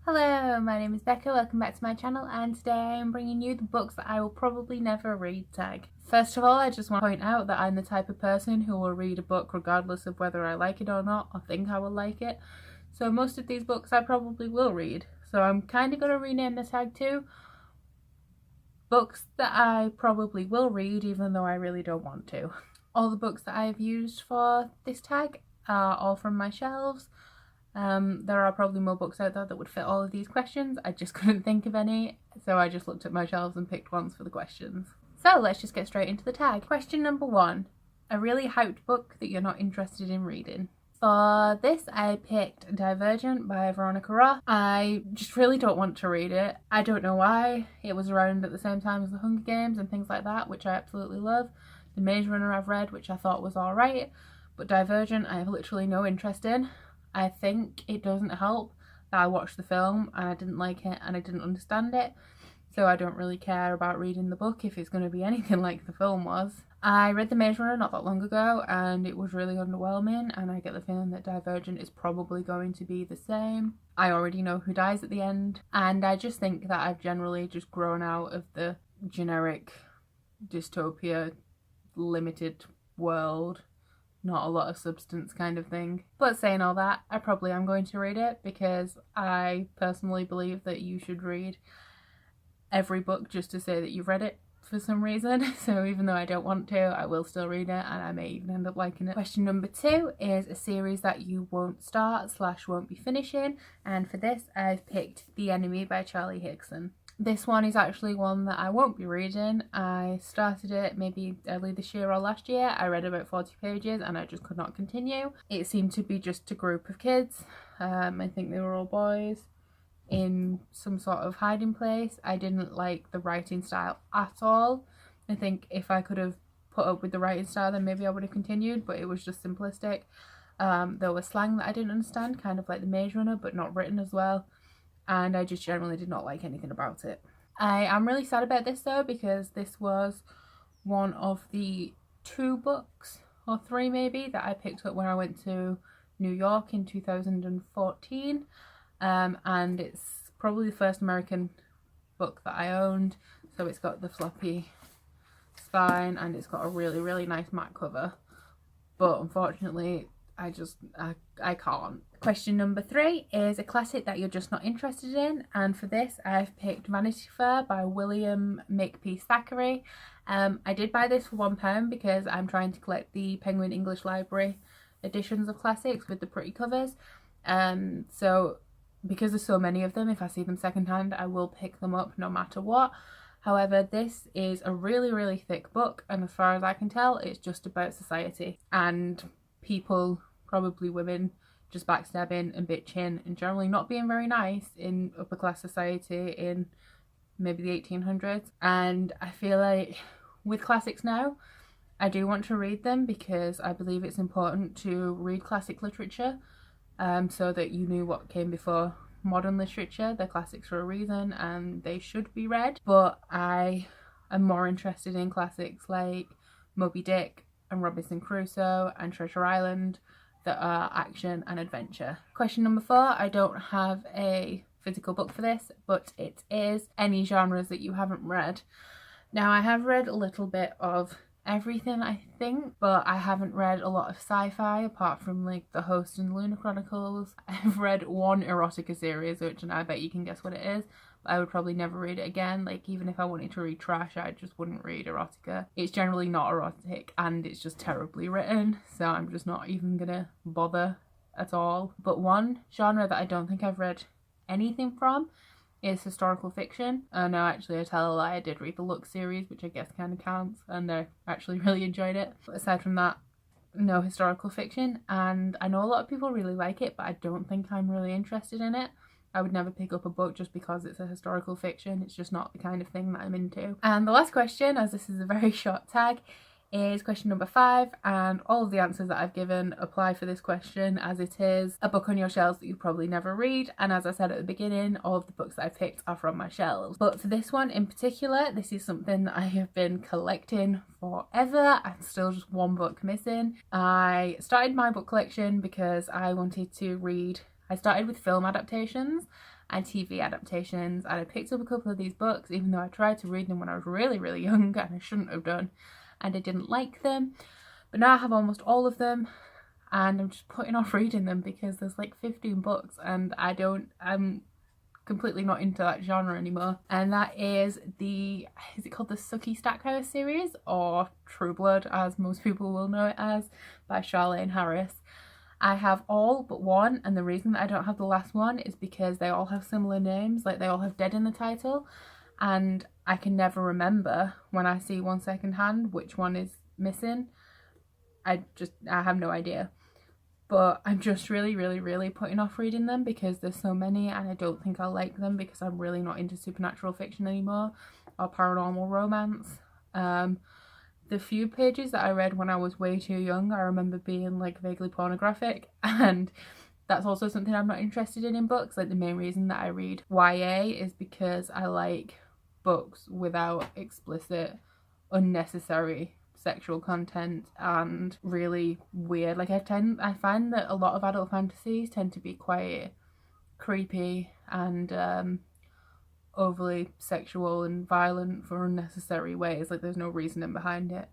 Hello, my name is Becca, welcome back to my channel, and today I'm bringing you the books that I will probably never read tag. First of all, I just want to point out that I'm the type of person who will read a book regardless of whether I like it or not, or think I will like it. So most of these books I probably will read. So I'm kind of going to rename the tag to books that I probably will read even though I really don't want to. All the books that I've used for this tag are all from my shelves. There are probably more books out there that would fit all of these questions. I just couldn't think of any, so I just looked at my shelves and picked ones for the questions. So let's just get straight into the tag. Question number 1. A really hyped book that you're not interested in reading. For this, I picked Divergent by Veronica Roth. I just really don't want to read it. I don't know why. It was around at the same time as The Hunger Games and things like that, which I absolutely love. The Maze Runner I've read, which I thought was alright, but Divergent I have literally no interest in. I think it doesn't help that I watched the film and I didn't like it and I didn't understand it, so I don't really care about reading the book if it's going to be anything like the film was. I read The Maze Runner not that long ago and it was really underwhelming, and I get the feeling that Divergent is probably going to be the same. I already know who dies at the end, and I just think that I've generally just grown out of the generic dystopia, limited world, not a lot of substance kind of thing. But saying all that, I probably am going to read it because I personally believe that you should read every book just to say that you've read it for some reason. So even though I don't want to, I will still read it, and I may even end up liking it. Question number 2 is a series that you won't start / won't be finishing, and for this I've picked The Enemy by Charlie Higson. This one is actually one that I won't be reading. I started it maybe early this year or last year. I read about 40 pages and I just could not continue. It seemed to be just a group of kids. I think they were all boys in some sort of hiding place. I didn't like the writing style at all. I think if I could have put up with the writing style then maybe I would have continued, but it was just simplistic. There was slang that I didn't understand, kind of like The Maze Runner, but not written as well. And I just generally did not like anything about it. I am really sad about this though, because this was one of the 2 books, or 3 maybe, that I picked up when I went to New York in 2014. And it's probably the first American book that I owned. So it's got the floppy spine and it's got a really nice matte cover. But unfortunately, I can't. Question number 3 is a classic that you're just not interested in, and for this I've picked Vanity Fair by William Makepeace Thackeray. I did buy this for £1 because I'm trying to collect the Penguin English Library editions of classics with the pretty covers. So because there's so many of them, if I see them secondhand I will pick them up no matter what. However, this is a really thick book, and as far as I can tell it's just about society and people, probably women, just backstabbing and bitching and generally not being very nice in upper class society in maybe the 1800s. And I feel like with classics now, I do want to read them because I believe it's important to read classic literature, so that you knew what came before modern literature. They're classics for a reason and they should be read. But I am more interested in classics like Moby Dick and Robinson Crusoe and Treasure Island that are action and adventure. Question number 4, I don't have a physical book for this, but it is any genres that you haven't read. Now I have read a little bit of everything I think, but I haven't read a lot of sci-fi apart from like The Host and Lunar Chronicles. I've read one erotica series, which, and I bet you can guess what it is, but I would probably never read it again. Like, even if I wanted to read trash, I just wouldn't read erotica. It's generally not erotic and it's just terribly written, so I'm just not even gonna bother at all. But one genre that I don't think I've read anything from is historical fiction. No, actually I tell a lie, I did read the Lux series, which I guess kind of counts, and I actually really enjoyed it. But aside from that, no historical fiction, and I know a lot of people really like it, but I don't think I'm really interested in it. I would never pick up a book just because it's a historical fiction. It's just not the kind of thing that I'm into. And the last question, as this is a very short tag, is question number 5, and all of the answers that I've given apply for this question, as it is a book on your shelves that you probably never read. And as I said at the beginning, all of the books that I've picked are from my shelves. But for this one in particular, this is something that I have been collecting forever and still just one book missing. I started my book collection because I wanted to read I started with film adaptations and TV adaptations, and I picked up a couple of these books even though I tried to read them when I was really young, and I shouldn't have done, and I didn't like them. But now I have almost all of them, and I'm just putting off reading them because there's like 15 books and I'm completely not into that genre anymore. And that is it called the Sookie Stackhouse series, or True Blood as most people will know it as, by Charlaine Harris. I have all but one, and the reason that I don't have the last one is because they all have similar names, like they all have dead in the title, and I can never remember when I see one secondhand which one is missing. I have no idea. But I'm just really putting off reading them because there's so many, and I don't think I'll like them because I'm really not into supernatural fiction anymore or paranormal romance. The few pages that I read when I was way too young, I remember being like vaguely pornographic, and that's also something I'm not interested in books. Like the main reason that I read YA is because I like books without explicit, unnecessary sexual content and really weird. Like I find that a lot of adult fantasies tend to be quite creepy and overly sexual and violent for unnecessary ways. Like there's no reasoning behind it.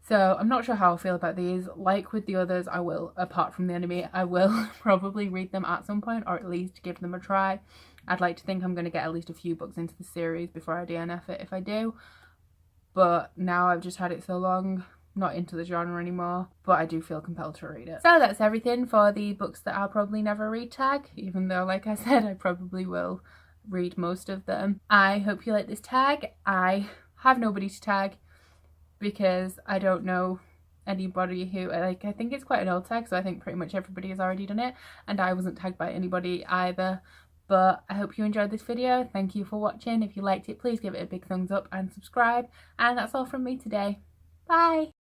So I'm not sure how I feel about these. Like with the others, I will, apart from the enemy, I will probably read them at some point, or at least give them a try. I'd like to think I'm going to get at least a few books into the series before I DNF it if I do. But now I've just had it so long, not into the genre anymore, but I do feel compelled to read it. So that's everything for the books that I'll probably never read tag, even though, like I said, I probably will read most of them. I hope you like this tag. I have nobody to tag because I don't know anybody who, like, I think it's quite an old tag, so I think pretty much everybody has already done it, and I wasn't tagged by anybody either. But I hope you enjoyed this video. Thank you for watching. If you liked it, please give it a big thumbs up and subscribe. And that's all from me today. Bye!